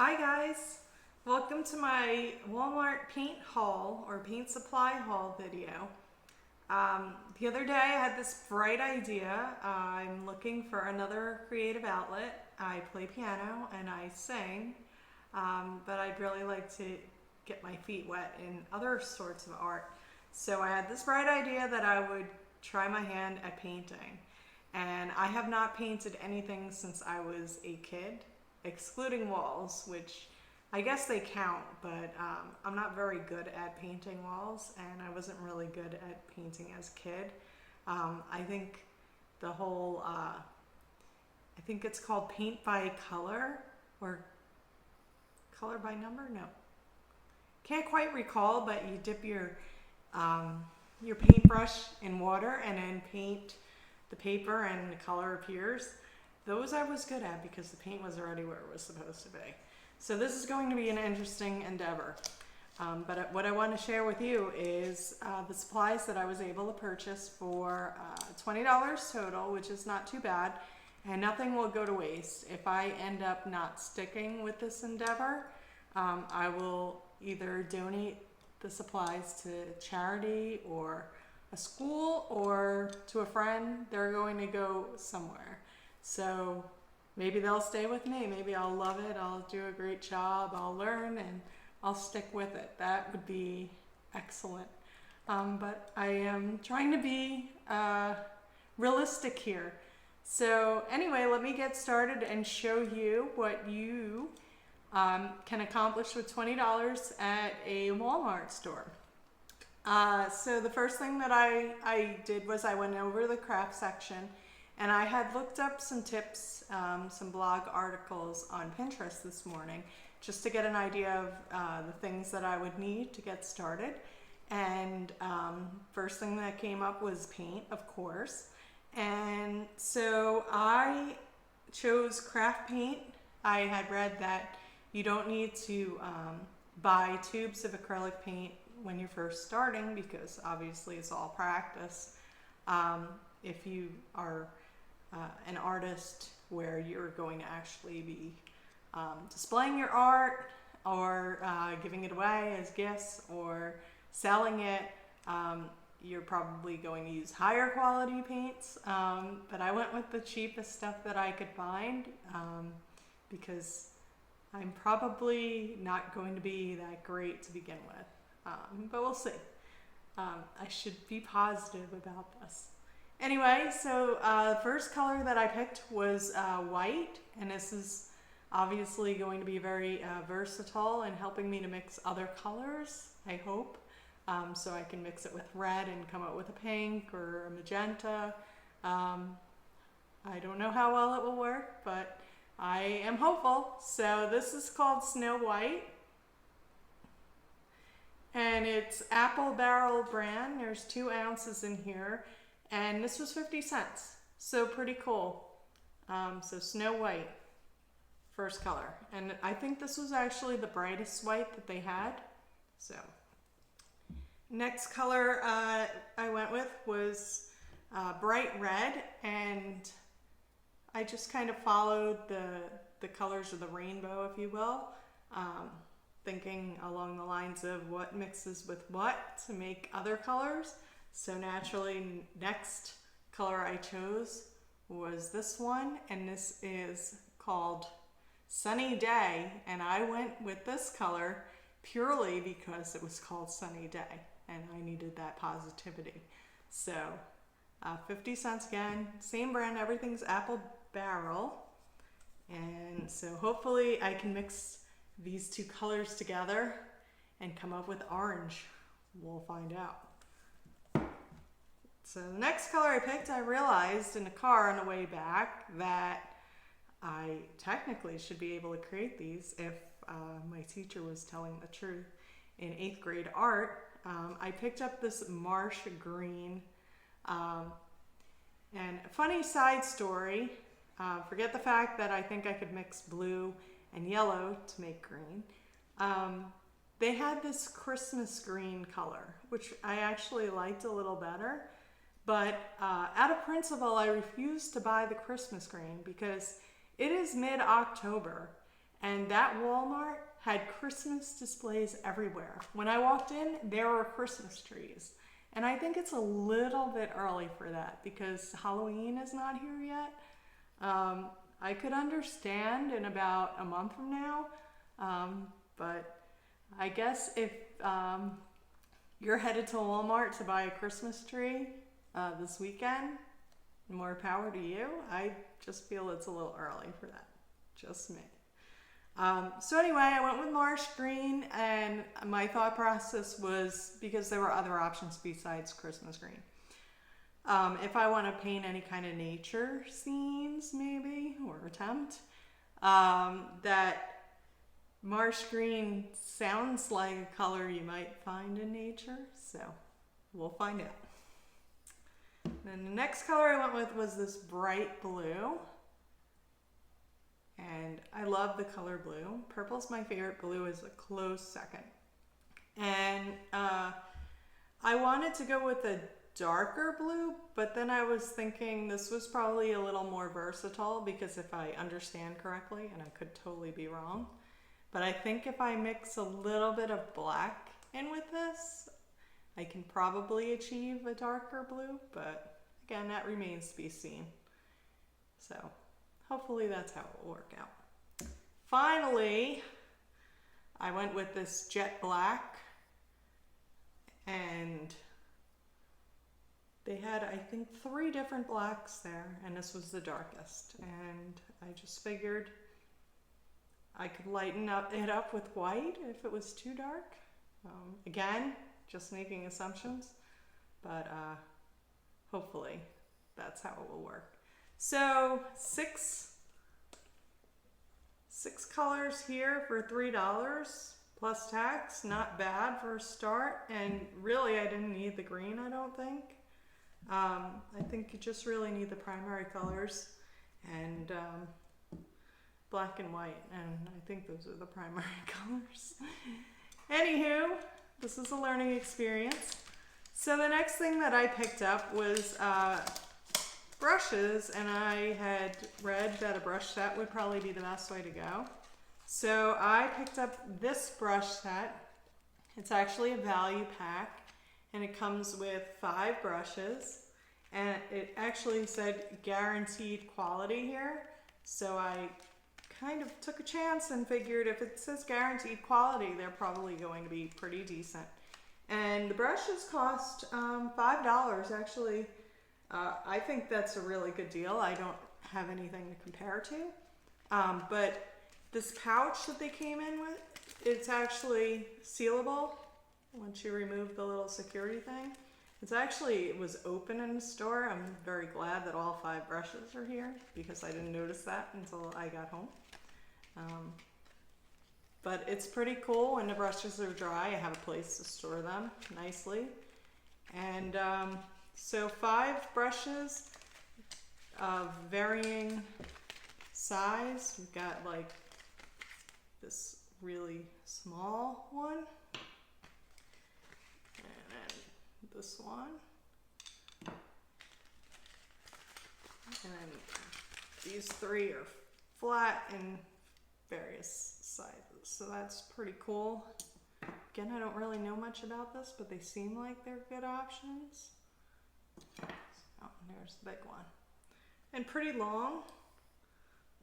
Hi guys, welcome to my Walmart paint haul or paint supply haul video. The other day I had this bright idea. I'm looking for another creative outlet. I play piano and I sing, but I'd really like to get my feet wet in other sorts of art. So I had this bright idea that I would try my hand at painting. And I have not painted anything since I was a kid, excluding walls, which I guess they count, but I'm not very good at painting walls, and I wasn't really good at painting as a kid. I think the whole, I think it's called paint by color or color by number? No. Can't quite recall, but you dip your paintbrush in water and then paint the paper and the color appears. Those I was good at because the paint was already where it was supposed to be. So this is going to be an interesting endeavor. But what I want to share with you is the supplies that I was able to purchase for $20 total, which is not too bad, and nothing will go to waste. If I end up not sticking with this endeavor, I will either donate the supplies to charity or a school or to a friend. They're going to go somewhere. So maybe they'll stay with me. Maybe I'll love it. I'll do a great job. I'll learn and I'll stick with it. That would be excellent. But I am trying to be realistic here. So anyway, let me get started and show you what you can accomplish with $20 at a Walmart store. So the first thing that I did was I went over the craft section, and I had looked up some tips, some blog articles on Pinterest this morning, just to get an idea of the things that I would need to get started. And first thing that came up was paint, of course. And so I chose craft paint. I had read that you don't need to buy tubes of acrylic paint when you're first starting, because obviously it's all practice. If you are an artist where you're going to actually be displaying your art or giving it away as gifts or selling it, you're probably going to use higher quality paints. But I went with the cheapest stuff that I could find because I'm probably not going to be that great to begin with. But we'll see. I should be positive about this. Anyway, so the first color that I picked was white, and this is obviously going to be very versatile in helping me to mix other colors, I hope. So I can mix it with red and come up with a pink or a magenta. I don't know how well it will work, but I am hopeful. So this is called Snow White. And it's Apple Barrel brand. There's 2 ounces in here. And this was 50 cents. So pretty cool. So Snow White, first color. And I think this was actually the brightest white that they had. So next color I went with was bright red. And I just kind of followed the colors of the rainbow, if you will. Thinking along the lines of what mixes with what to make other colors. So naturally, next color I chose was this one, and this is called Sunny Day, and I went with this color purely because it was called Sunny Day, and I needed that positivity. So 50 cents again, same brand, everything's Apple Barrel, and so hopefully I can mix these 2 colors together and come up with orange. We'll find out. So the next color I picked, I realized in the car on the way back that I technically should be able to create these if my teacher was telling the truth. In 8th grade art, I picked up this marsh green. And a funny side story, forget the fact that I think I could mix blue and yellow to make green. They had this Christmas green color, which I actually liked a little better. But out of principle, I refused to buy the Christmas green because it is mid-October And that Walmart had Christmas displays everywhere. When I walked in, there were Christmas trees. And I think it's a little bit early for that because Halloween is not here yet. I could understand in about a month from now, but I guess if you're headed to Walmart to buy a Christmas tree this weekend, more power to you. I just feel it's a little early for that. Just me. So anyway, I went with marsh green, and my thought process was because there were other options besides Christmas green. If I want to paint any kind of nature scenes, maybe, or attempt, that marsh green sounds like a color you might find in nature, so we'll find out. Then the next color I went with was this bright blue. And I love the color blue. Purple's my favorite. Blue is a close second. And I wanted to go with a darker blue, but then I was thinking this was probably a little more versatile because if I understand correctly, and I could totally be wrong, but I think if I mix a little bit of black in with this, I can probably achieve a darker blue, but again, that remains to be seen. So hopefully that's how it will work out. Finally, I went with this jet black, and they had, I think, 3 different blacks there, and this was the darkest. And I just figured I could lighten it up with white if it was too dark. Again, just making assumptions, but hopefully that's how it will work. So six colors here for $3 plus tax. Not bad for a start. And really, I didn't need the green, I don't think. I think you just really need the primary colors and black and white. And I think those are the primary colors. Anywho, this is a learning experience. So the next thing that I picked up was brushes, and I had read that a brush set would probably be the best way to go. So I picked up this brush set. It's actually a value pack, and it comes with 5 brushes, and it actually said guaranteed quality here. So I kind of took a chance and figured if it says guaranteed quality, they're probably going to be pretty decent. And the brushes cost $5 actually. I think that's a really good deal. I don't have anything to compare to. But this pouch that they came in with, it's actually sealable once you remove the little security thing. It was open in the store. I'm very glad that all 5 brushes are here because I didn't notice that until I got home. But it's pretty cool when the brushes are dry. I have a place to store them nicely. And so 5 brushes of varying size. We've got like this really small one, and then this one, and then these 3 are flat in various sizes. So that's pretty cool. Again, I don't really know much about this, but they seem like they're good options. Oh, there's the big one. And pretty long.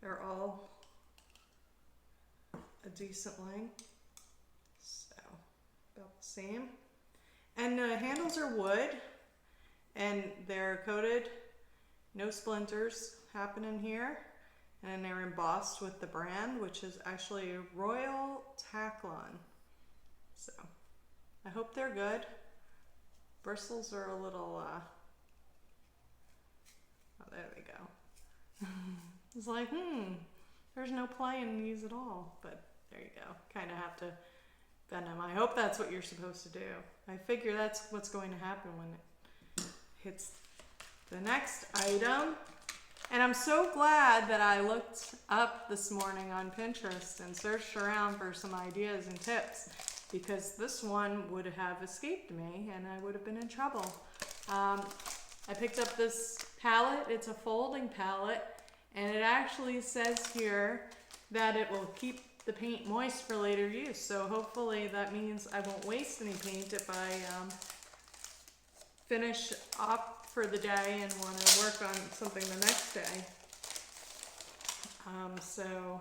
They're all a decent length. So, about the same. And the handles are wood, and they're coated. No splinters happening here. And they're embossed with the brand, which is actually Royal Taklon. So, I hope they're good. Bristles are a little, oh, there we go. It's like, there's no play in these at all. But there you go. Kind of have to bend them. I hope that's what you're supposed to do. I figure that's what's going to happen when it hits the next item. And I'm so glad that I looked up this morning on Pinterest and searched around for some ideas and tips, because this one would have escaped me and I would have been in trouble. I picked up this palette. It's a folding palette, and it actually says here that it will keep the paint moist for later use. So hopefully that means I won't waste any paint if I finish up for the day and want to work on something the next day. So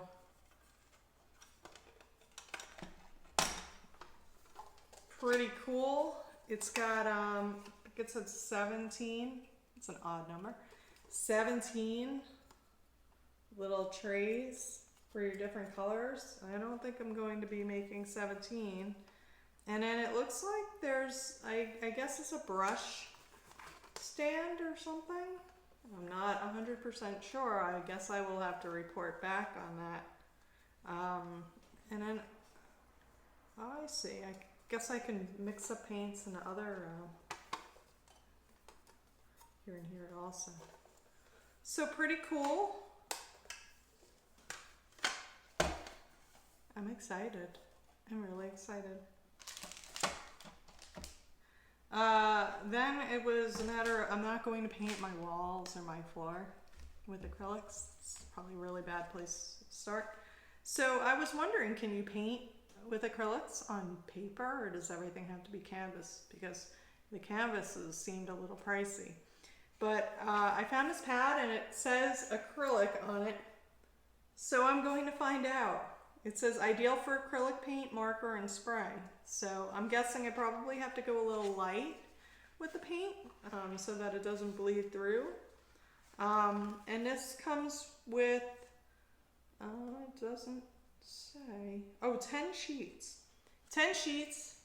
pretty cool. It's got, I think it said 17, it's an odd number, 17 little trays for your different colors. I don't think I'm going to be making 17. And then it looks like there's, I guess it's a brush stand or something. I'm not 100% sure. I guess I will have to report back on that. And then, oh, I see. I guess I can mix up paints and other, here and here also. So pretty cool. I'm excited. I'm really excited. Then it was a matter of, I'm not going to paint my walls or my floor with acrylics. It's probably a really bad place to start. So I was wondering, can you paint with acrylics on paper, or does everything have to be canvas? Because the canvases seemed a little pricey. But I found this pad and it says acrylic on it. So I'm going to find out. It says ideal for acrylic paint, marker, and spray. So I'm guessing I probably have to go a little light with the paint so that it doesn't bleed through. And this comes with, it doesn't say, oh, 10 sheets. 10 sheets,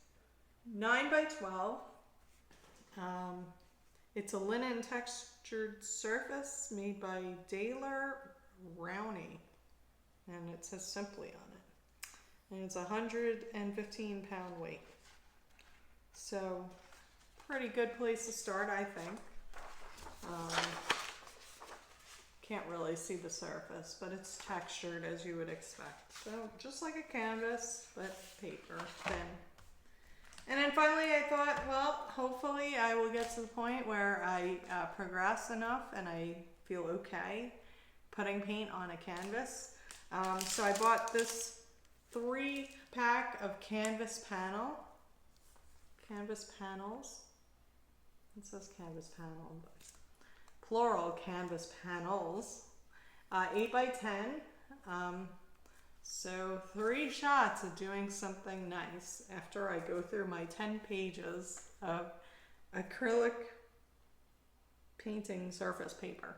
9 by 12. It's a linen textured surface made by Daler Rowney. And it says Simply on it. And it's 115-pound weight. So, pretty good place to start, I think. Can't really see the surface, but it's textured as you would expect. So, just like a canvas, but paper, thin. And then finally I thought, well, hopefully I will get to the point where I progress enough and I feel okay putting paint on a canvas. So I bought this 3-pack of canvas panels. It says canvas panel, but plural canvas panels. 8 by 10. So 3 shots of doing something nice after I go through my 10 pages of acrylic painting surface paper.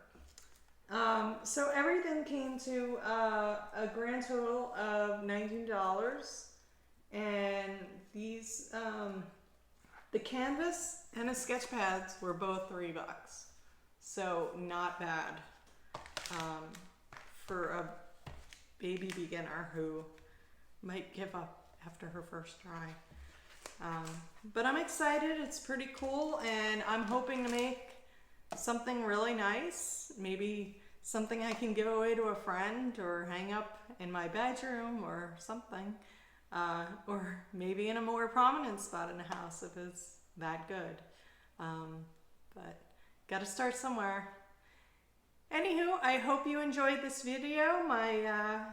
So everything came to a grand total of $19, and these, the canvas and the sketch pads were both $3. So not bad for a baby beginner who might give up after her first try. But I'm excited. It's pretty cool, and I'm hoping to make something really nice, maybe something I can give away to a friend or hang up in my bedroom or something, or maybe in a more prominent spot in the house if it's that good. But gotta start somewhere. Anywho, I hope you enjoyed this video, my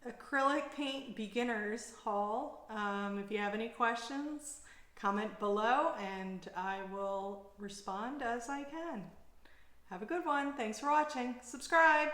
acrylic paint beginners haul. If you have any questions, comment below and I will respond as I can. Have a good one. Thanks for watching. Subscribe.